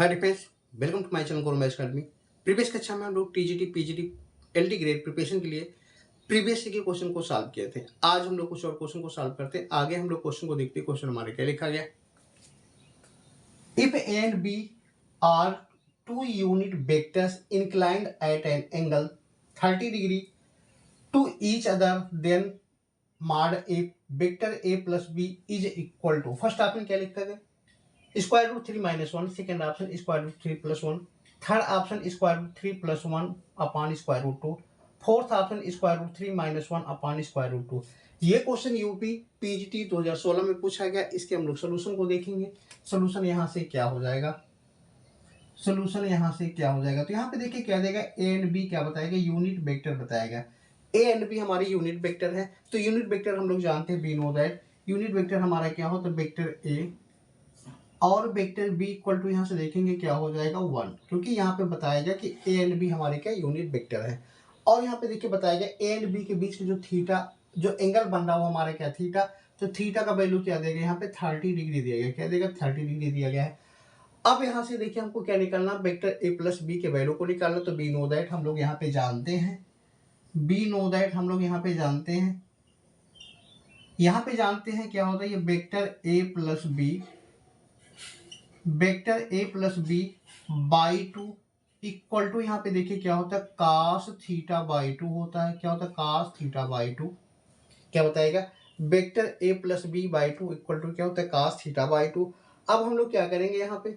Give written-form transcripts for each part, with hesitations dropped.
Hi friends, welcome to my channel Gaurav academy. Previous कक्षा में हम लोग TGT, PGT, LT grade preparation के लिए प्रीवियस के क्वेश्चन को सॉल्व किए थे। आज हम लोग कुछ और क्वेश्चन को सॉल्व करते हैं। आगे हम लोग क्वेश्चन को देखते हैं। क्वेश्चन हमारे क्या लिखा गया। If A and B are two unit vectors inclined at an angle 30 degree to each other, then mod A vector A plus B is equal to. First option क्या लिखा गया, square root 3 minus 1, second option square root 3 plus 1, third option square root 3 plus 1 upon square root 2, fourth option square root 3 minus 1 upon square root 2। ये question UP PGT 2016 में पूछा गया। इसके हम लोग सोल्यूशन को देखेंगे। सोल्यूशन यहाँ से क्या हो जाएगा, सोल्यूशन यहाँ से क्या हो जाएगा, तो यहाँ पे देखिए क्या देगा, ए एंड बी क्या बताएगा, यूनिट वेक्टर बताएगा। ए एंड बी हमारी यूनिट वेक्टर है, तो यूनिट वेक्टर हम लोग जानते हैं, be know that unit vector हमारा क्या हो, तो वेक्टर ए और वेक्टर बी इक्वल टू, यहाँ से देखेंगे क्या हो जाएगा 1, क्योंकि यहाँ पे बताएगा कि ए एंड बी हमारे क्या यूनिट वेक्टर है। और यहाँ पे देखिए बताएगा ए एंड बी के बीच में जो थीटा, जो एंगल बन रहा हो हमारा क्या थीटा, तो थीटा का वैल्यू क्या देगा, यहाँ पे 30 डिग्री दिया गया। क्या देगा, 30 डिग्री दिया गया है। अब यहाँ से देखिए हमको क्या निकालना, वेक्टर ए प्लस बी के वैल्यू को निकालना। तो बी नो दैट हम लोग यहाँ पे जानते हैं, बी नो दैट हम लोग यहाँ पे जानते हैं, यहाँ पे जानते हैं क्या होता है, ये vector A plus B, vector A plus B by 2 equal to, यहाँ पे देखिए क्या होता है, कास थीटा बाई 2 होता है। क्या होता है, कास थीटा बाई 2। क्या बताएगा, vector A plus B by 2 equal to क्या होता है, कास थीटा बाई 2। अब हम लोग क्या करेंगे, यहाँ पे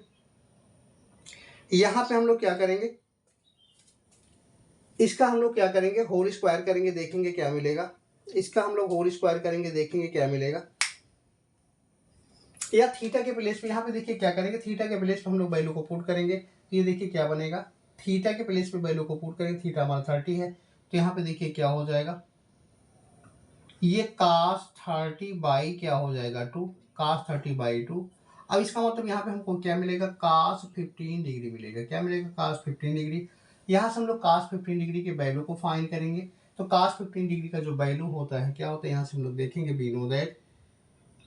हम लोग क्या करेंगे, इसका हम लोग क्या करेंगे, होल स्क्वायर करेंगे, देखेंगे क्या मिलेगा। इसका हम लोग होल स्क्वायर करेंगे, देखेंगे क्या मिलेगा। या थीटा के प्लेस पे यहाँ पे देखिए क्या करेंगे, थीटा के प्लेस पे हम लोग वैल्यू को पुट करेंगे। तो ये देखिए क्या बनेगा, थीटा के प्लेस पे वैल्यू को पुट करेंगे, थीटा हमारा 30 है, तो यहाँ पे देखिए क्या हो जाएगा, ये कास 30 बाई क्या हो जाएगा 2, कास 30 बाई 2। अब इसका मतलब यहाँ पे हमको क्या मिलेगा, कास 15 डिग्री मिलेगा। क्या मिलेगा, कास 15 डिग्री। यहाँ से हम लोग कास 15 डिग्री के वैल्यू को फाइंड करेंगे। तो कास 15 डिग्री का जो वैल्यू होता है क्या होता है, यहाँ से हम लोग देखेंगे, बी नो दैट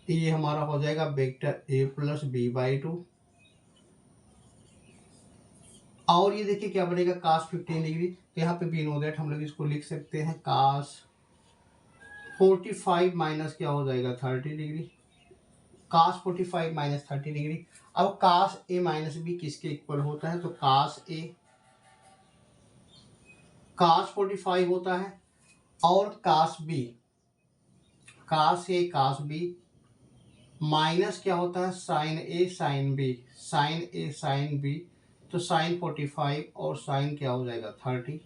ये हमारा हो जाएगा vector A plus B by 2। और ये देखिए क्या बनेगा, कास 15 डिग्री। तो यहाँ पे बी नो दैट हम लोग इसको लिख सकते हैं, कास 45 माइनस क्या हो जाएगा 30 डिग्री, कास 45 माइनस 30 डिग्री। अब कास ए माइनस बी किसके इक्वल होता है, तो कास ए कास 45 होता है, और कास बी, कास ए कास बी माइनस क्या होता है, साइन ए साइन बी, साइन ए साइन बी। तो साइन 45 और साइन क्या हो जाएगा 30।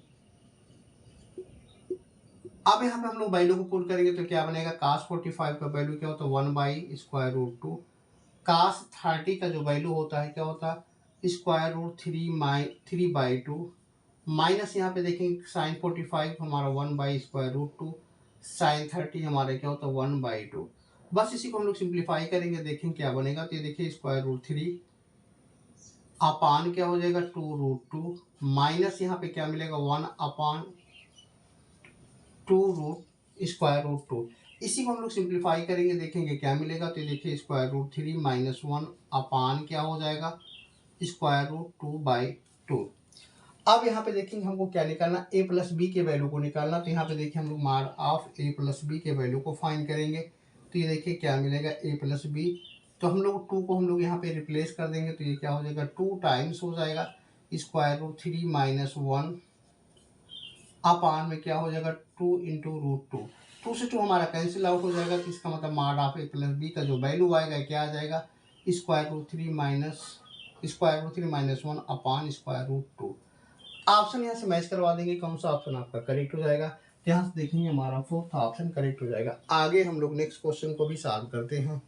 अब यहाँ पे हम लोग वैल्यू को पुट करेंगे तो क्या बनेगा, कास 45 का वैल्यू क्या होता है 1 बाई स्क्वायर रूट 2, कास 30 का जो वैल्यू होता है क्या होता है स्क्वायर रूट 3 बाई 2, माइनस यहाँ पे देखेंगे साइन 45 हमारा 1 बाई स्क्वायर रूट 2, साइन 30 हमारा क्या होता है 1 बाई 2। बस इसी को हम लोग सिंप्लीफाई करेंगे, देखेंगे क्या बनेगा। तो ये देखिए स्क्वायर रूट 3 अपान क्या हो जाएगा 2 रूट 2, माइनस यहाँ पे क्या मिलेगा 1 अपान 2 रूट स्क्वायर रूट 2। इसी को हम लोग सिंप्लीफाई करेंगे, देखेंगे क्या मिलेगा। तो देखिए स्क्वायर रूट 3 माइनस 1 अपान क्या हो जाएगा स्क्वायर रूट 2 बाई 2। अब यहाँ पे देखेंगे हमको क्या निकालना, ए प्लस बी के वैल्यू को निकालना। तो यहाँ पे देखिए हम लोग मार ऑफ ए प्लस बी के वैल्यू को फाइंड करेंगे। तो ये देखिए क्या मिलेगा, ए प्लस बी, तो हम लोग 2 को हम लोग यहाँ पे रिप्लेस कर देंगे। तो ये क्या हो जाएगा 2 टाइम्स हो जाएगा स्क्वायर रूट 3 माइनस 1 अपान में क्या हो जाएगा 2 इंटू रूट 2। 2 से 2 हमारा कैंसिल आउट हो जाएगा। तो इसका मतलब मार्ड ऑफ ए प्लस बी का जो वैल्यू आएगा क्या आ जाएगा, स्क्वायर रूट 3 माइनस 1 अपान स्क्वायर रूट 2। ऑप्शन यहाँ से मैच करवा देंगे, कौन सा ऑप्शन आपका करेक्ट हो जाएगा। यहाँ से देखेंगे हमारा फोर्थ ऑप्शन करेक्ट हो जाएगा। आगे हम लोग नेक्स्ट क्वेश्चन को भी सॉल्व करते हैं।